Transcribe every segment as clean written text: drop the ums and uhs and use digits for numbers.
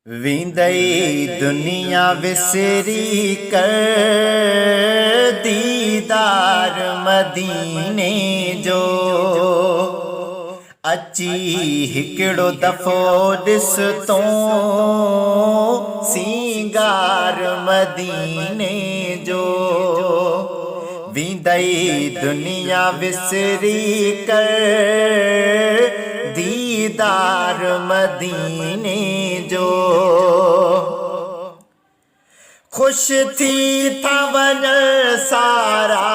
विंदई दुनिया विसरी कर दीदार मदीने जो अची हिकिड़ो दफ़ो ॾिस तो सींगार मदीने जो विंदई दुनिया विसरी कर दीदार मदीने जो खुश थी था वञण सारा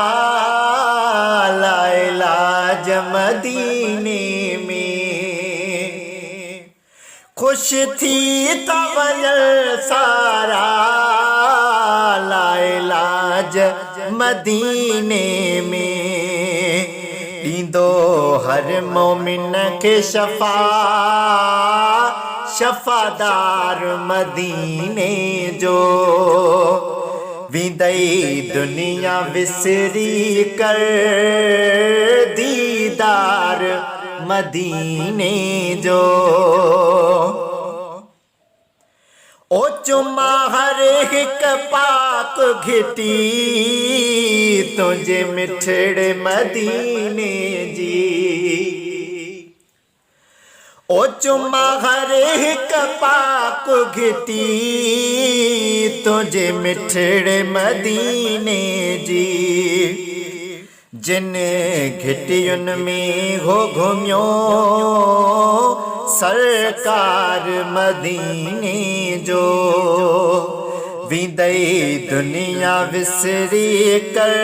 लाइलाज मदीने में खुश थी था वञण सारा लाइलाज मदीने में ॾींदो हर मोमिन के शफ़ा शफ़ादार मदीने जो विंदई दुनिया विसरी कर दीदार मदीने जो ओ चुमा हर हिक पाक घिटी तुझे मिठड़े मदीने जी ओ चुमा हर हिक पाक घिटी तुझे मिठड़े मदीने जी जिन घिटियुन में हो घुमियो सरकार मदीने जो विंदई दुनिया विसरी कर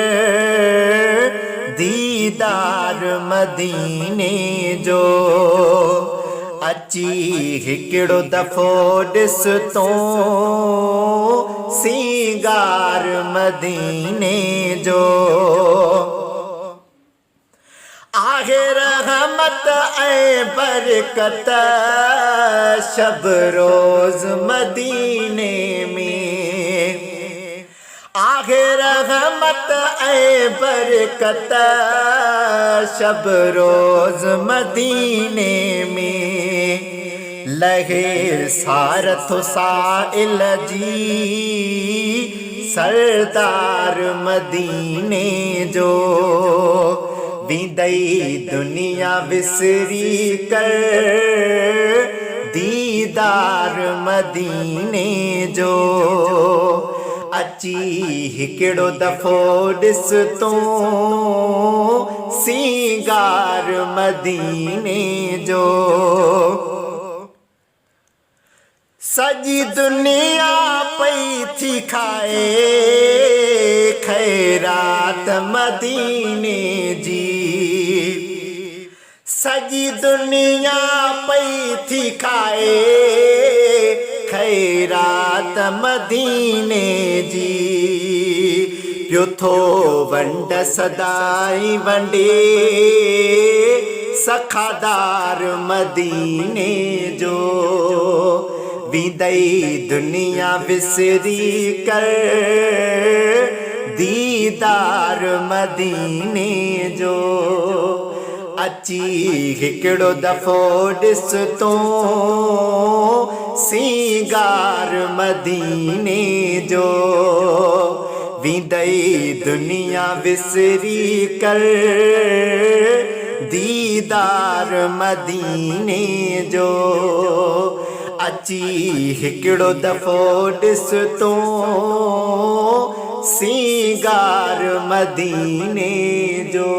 दीदार मदीने जो अची हिकिड़ो दफ़ो ॾिस तो सींगार मदीने जो आहे रहमत ऐं बरकत शब रोज़ मदीने में आहे रहमत ऐं बरकत शब रोज़ मदीने में लहे सारथ साइल जी सरदार मदीने जो विंदई दुनिया विसरी कर दीदार मदीने जो अची हिकिड़ो दफ़ो ॾिस तो सींगार मदीने जो सजी दुनिया पई थी खाए खैरात मदीने जी सजी दुनिया पई थी खाए खैरात मदीने जी पियो थो वंड सदाई वंडे सखादार मदीने जो विंदई दुनिया विसरी कर दीदार मदीने जो अची हिकिड़ो दफ़ो ॾिस तो सींगार मदीने जो विंदई दुनिया विसरी कर दीदार मदीने जो अची हिकिड़ो दफ़ो ॾिस तो सींगार मदीने जो।